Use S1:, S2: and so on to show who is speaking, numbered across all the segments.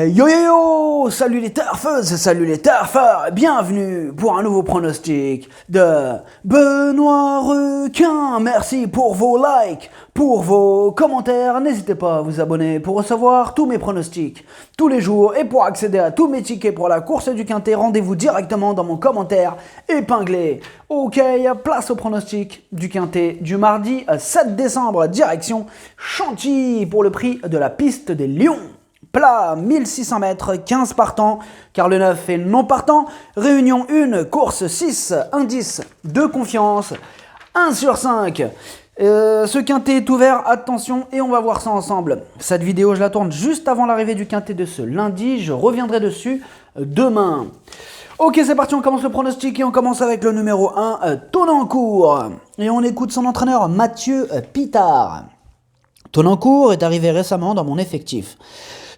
S1: Yo yo yo, salut les turfeuses, salut les turfeurs, bienvenue pour un nouveau pronostic de Benoît Requin. Merci pour vos likes, pour vos commentaires, n'hésitez pas à vous abonner pour recevoir tous mes pronostics tous les jours et pour accéder à tous mes tickets pour la course du Quintet, rendez-vous directement dans mon commentaire épinglé. Ok, place au pronostic du Quintet du mardi 7 décembre, direction Chantilly pour le prix de la piste des Lions. Plat, 1600 mètres, 15 partants, car le 9 est non partant. Réunion 1, course 6, indice de confiance, 1 sur 5. Ce quintet est ouvert, attention, et on va voir ça ensemble. Cette vidéo, je la tourne juste avant l'arrivée du quintet de ce lundi. Je reviendrai dessus demain. Ok, c'est parti, on commence le pronostic et on commence avec le numéro 1, Tonnancourt. Et on écoute son entraîneur Mathieu Pitard. Tonnancourt est arrivé récemment dans mon effectif.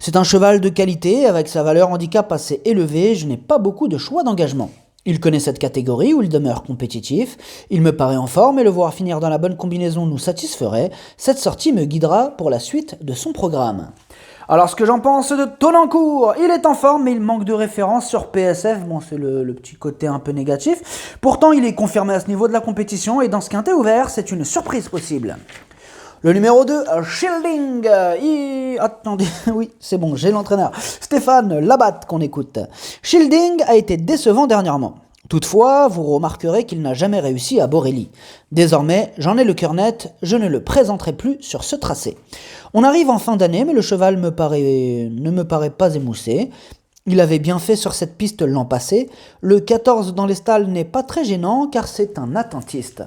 S1: C'est un cheval de qualité, avec sa valeur handicap assez élevée, je n'ai pas beaucoup de choix d'engagement. Il connaît cette catégorie où il demeure compétitif, il me paraît en forme et le voir finir dans la bonne combinaison nous satisferait. Cette sortie me guidera pour la suite de son programme. Alors ce que j'en pense de Tonnancourt, il est en forme mais il manque de référence sur PSF, bon c'est le petit côté un peu négatif. Pourtant il est confirmé à ce niveau de la compétition et dans ce quintet ouvert c'est une surprise possible. Le numéro 2, Shielding. Attendez, oui, c'est bon, j'ai l'entraîneur. Stéphane Labatte qu'on écoute. Shielding a été décevant dernièrement. Toutefois, vous remarquerez qu'il n'a jamais réussi à Borelli. Désormais, j'en ai le cœur net, je ne le présenterai plus sur ce tracé. On arrive en fin d'année, mais le cheval ne me paraît pas émoussé. Il avait bien fait sur cette piste l'an passé. Le 14 dans les stalles n'est pas très gênant car c'est un attentiste.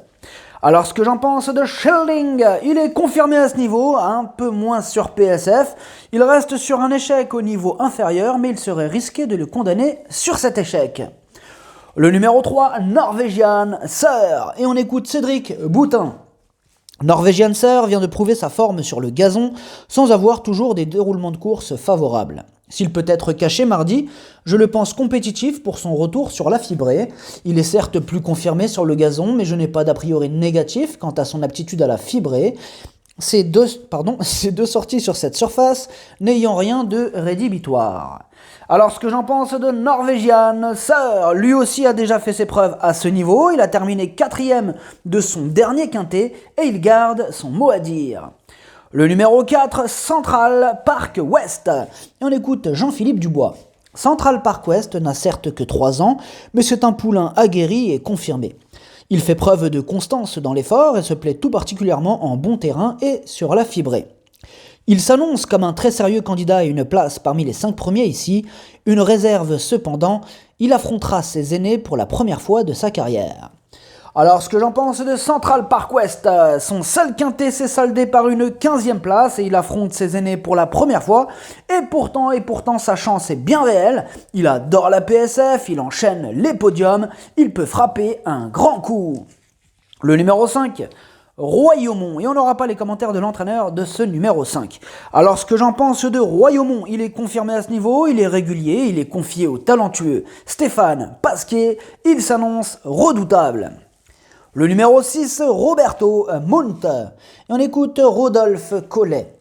S1: Alors ce que j'en pense de Shielding, il est confirmé à ce niveau, un peu moins sur PSF. Il reste sur un échec au niveau inférieur, mais il serait risqué de le condamner sur cet échec. Le numéro 3, Norwegian Sir, et on écoute Cédric Boutin. Norwegian Sir vient de prouver sa forme sur le gazon, sans avoir toujours des déroulements de course favorables. S'il peut être caché mardi, je le pense compétitif pour son retour sur la fibrée. Il est certes plus confirmé sur le gazon, mais je n'ai pas d'a priori négatif quant à son aptitude à la fibrée. Ces deux sorties sur cette surface n'ayant rien de rédhibitoire. Alors ce que j'en pense de Norwegian Sir, lui aussi a déjà fait ses preuves à ce niveau. Il a terminé 4e de son dernier quintet et il garde son mot à dire. Le numéro 4, Central Park West. Et on écoute Jean-Philippe Dubois. Central Park West n'a certes que 3 ans, mais c'est un poulain aguerri et confirmé. Il fait preuve de constance dans l'effort et se plaît tout particulièrement en bon terrain et sur la fibrée. Il s'annonce comme un très sérieux candidat à une place parmi les 5 premiers ici. Une réserve cependant, il affrontera ses aînés pour la première fois de sa carrière. Alors ce que j'en pense de Central Park West, son seul quintet s'est soldé par une 15e place et il affronte ses aînés pour la première fois et pourtant sa chance est bien réelle, il adore la PSF, il enchaîne les podiums, il peut frapper un grand coup. Le numéro 5, Royaumont, et on n'aura pas les commentaires de l'entraîneur de ce numéro 5. Alors ce que j'en pense de Royaumont, il est confirmé à ce niveau, il est régulier, il est confié au talentueux Stéphane Pasquier, il s'annonce redoutable. Le numéro 6, Roberto Munt. Et on écoute Rodolphe Collet.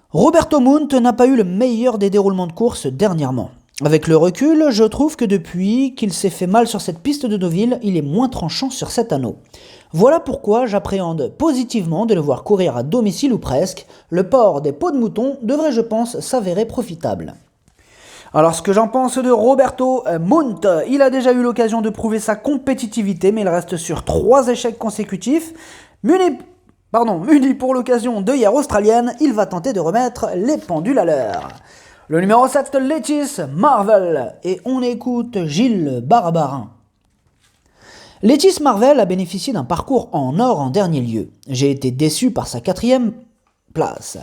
S1: Roberto Munt n'a pas eu le meilleur des déroulements de course dernièrement. Avec le recul, je trouve que depuis qu'il s'est fait mal sur cette piste de Deauville, il est moins tranchant sur cet anneau. Voilà pourquoi j'appréhende positivement de le voir courir à domicile ou presque. Le port des peaux de mouton devrait, je pense, s'avérer profitable. Alors ce que j'en pense de Roberto Munt, il a déjà eu l'occasion de prouver sa compétitivité, mais il reste sur 3 échecs consécutifs. Muni pour l'occasion de hier australienne, il va tenter de remettre les pendules à l'heure. Le numéro 7, Lettice Marvel, et on écoute Gilles Barbarin. Lettice Marvel a bénéficié d'un parcours en or en dernier lieu. J'ai été déçu par sa 4e place.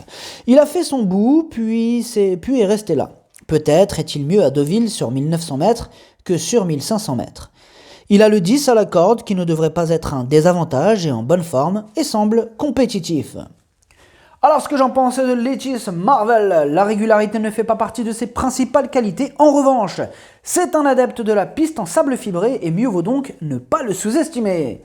S1: Il a fait son bout, puis est resté là. Peut-être est-il mieux à Deauville sur 1900 mètres que sur 1500 mètres. Il a le 10 à la corde qui ne devrait pas être un désavantage et en bonne forme et semble compétitif. Alors ce que j'en pense de Lettice Marvel, la régularité ne fait pas partie de ses principales qualités. En revanche, c'est un adepte de la piste en sable fibré et mieux vaut donc ne pas le sous-estimer.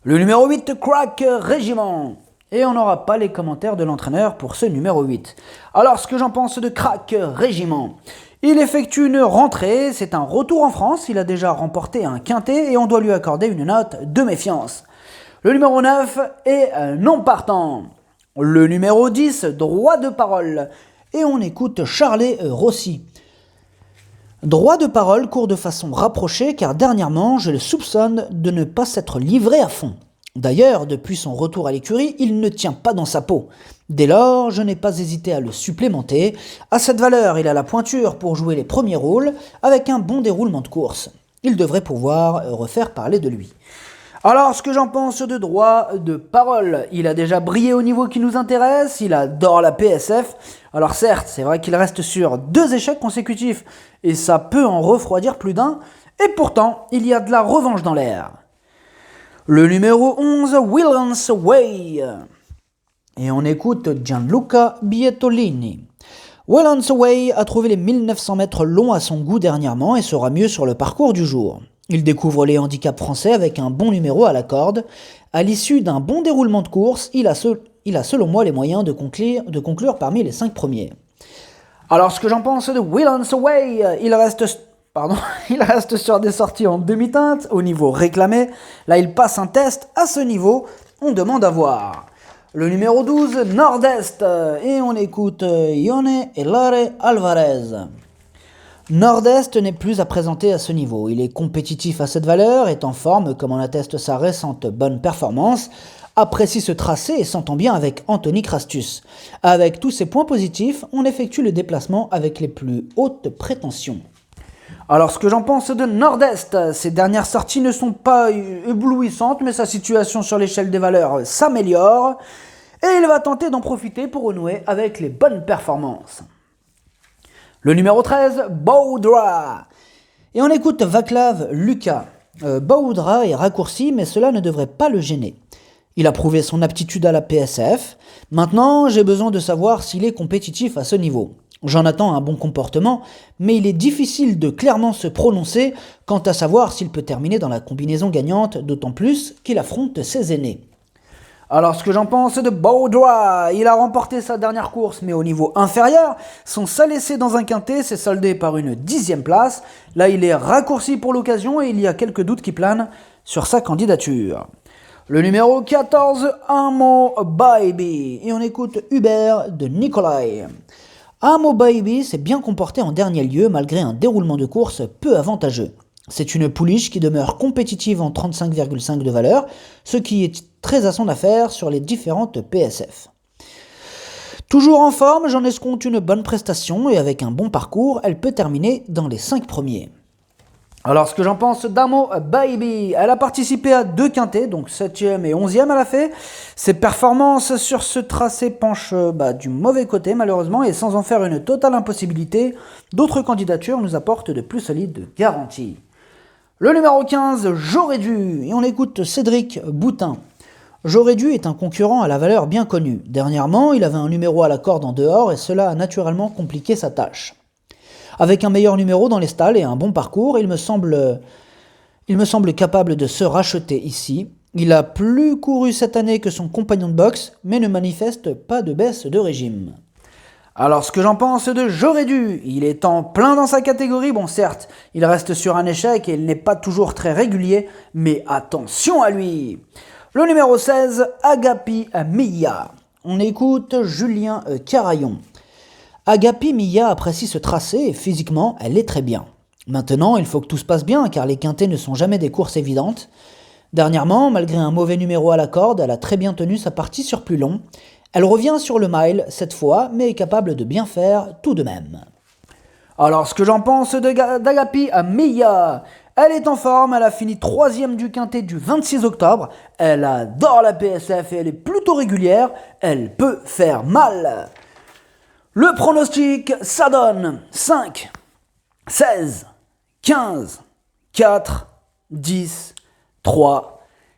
S1: Le numéro 8, Crack Régiment. Et on n'aura pas les commentaires de l'entraîneur pour ce numéro 8. Alors, ce que j'en pense de Crack Régiment. Il effectue une rentrée, c'est un retour en France, il a déjà remporté un quintet et on doit lui accorder une note de méfiance. Le numéro 9 est non partant. Le numéro 10, droit de parole. Et on écoute Charlet Rossi. Droit de parole court de façon rapprochée car dernièrement je le soupçonne de ne pas s'être livré à fond. D'ailleurs, depuis son retour à l'écurie, il ne tient pas dans sa peau. Dès lors, je n'ai pas hésité à le supplémenter. À cette valeur, il a la pointure pour jouer les premiers rôles avec un bon déroulement de course. Il devrait pouvoir refaire parler de lui. Alors, ce que j'en pense de droit de parole, il a déjà brillé au niveau qui nous intéresse, il adore la PSF. Alors certes, c'est vrai qu'il reste sur 2 échecs consécutifs et ça peut en refroidir plus d'un, et pourtant, il y a de la revanche dans l'air. Le numéro 11, Williams Way. Et on écoute Gianluca Bietolini. Williams Way a trouvé les 1900 mètres longs à son goût dernièrement et sera mieux sur le parcours du jour. Il découvre les handicaps français avec un bon numéro à la corde. À l'issue d'un bon déroulement de course, il a selon moi les moyens de conclure parmi les 5 premiers. Alors ce que j'en pense de Williams Way, il reste sur des sorties en demi-teinte au niveau réclamé. Là il passe un test à ce niveau, on demande à voir. Le numéro 12, Nord-Est, et on écoute Ione Elare Alvarez. Nord-Est n'est plus à présenter à ce niveau. Il est compétitif à cette valeur, est en forme comme en atteste sa récente bonne performance, apprécie ce tracé et s'entend bien avec Anthony Crastus. Avec tous ces points positifs, on effectue le déplacement avec les plus hautes prétentions. Alors ce que j'en pense de Nord-Est, ses dernières sorties ne sont pas éblouissantes, mais sa situation sur l'échelle des valeurs s'améliore et il va tenter d'en profiter pour renouer avec les bonnes performances. Le numéro 13, Baudra. Et on écoute Vaclav Lucas. Baudra est raccourci, mais cela ne devrait pas le gêner. Il a prouvé son aptitude à la PSF. Maintenant, j'ai besoin de savoir s'il est compétitif à ce niveau. J'en attends un bon comportement, mais il est difficile de clairement se prononcer quant à savoir s'il peut terminer dans la combinaison gagnante, d'autant plus qu'il affronte ses aînés. Alors ce que j'en pense de Baudra, il a remporté sa dernière course mais au niveau inférieur, son seul essai dans un quintet s'est soldé par une 10e place, là il est raccourci pour l'occasion et il y a quelques doutes qui planent sur sa candidature. Le numéro 14, Amo Baby, et on écoute Hubert de Nicolai. Amo Baby s'est bien comporté en dernier lieu malgré un déroulement de course peu avantageux. C'est une pouliche qui demeure compétitive en 35,5 de valeur, ce qui est très à son affaire sur les différentes PSF. Toujours en forme, j'en escompte une bonne prestation et avec un bon parcours, elle peut terminer dans les 5 premiers. Alors ce que j'en pense d'Amo Baby, elle a participé à 2 quintets, donc 7e et 11e elle a fait. Ses performances sur ce tracé penchent du mauvais côté malheureusement et sans en faire une totale impossibilité, d'autres candidatures nous apportent de plus solides garanties. Le numéro 15, J'aurais dû, et on écoute Cédric Boutin. J'aurais dû est un concurrent à la valeur bien connue. Dernièrement, il avait un numéro à la corde en dehors et cela a naturellement compliqué sa tâche. Avec un meilleur numéro dans les stalles et un bon parcours, il me semble capable de se racheter ici. Il a plus couru cette année que son compagnon de boxe, mais ne manifeste pas de baisse de régime. Alors ce que j'en pense de J'aurais dû, il est en plein dans sa catégorie, bon certes, il reste sur un échec et il n'est pas toujours très régulier, mais attention à lui. Le numéro 16, Agapi Mia. On écoute Julien Carayon. Agapi Mia apprécie ce tracé et physiquement, elle est très bien. Maintenant, il faut que tout se passe bien car les quintets ne sont jamais des courses évidentes. Dernièrement, malgré un mauvais numéro à la corde, elle a très bien tenu sa partie sur plus long. Elle revient sur le mile cette fois, mais est capable de bien faire tout de même. Alors, ce que j'en pense d'Agapi Mia, elle est en forme, elle a fini 3e du quintet du 26 octobre, elle adore la PSF et elle est plutôt régulière, elle peut faire mal. Le pronostic, ça donne 5, 16, 15, 4, 10, 3,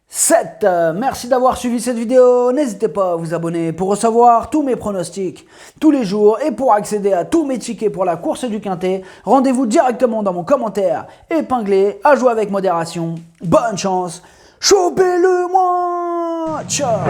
S1: 7. Merci d'avoir suivi cette vidéo. N'hésitez pas à vous abonner pour recevoir tous mes pronostics tous les jours et pour accéder à tous mes tickets pour la course du quintet. Rendez-vous directement dans mon commentaire épinglé. À jouer avec modération. Bonne chance. Chopez-le moi. Ciao.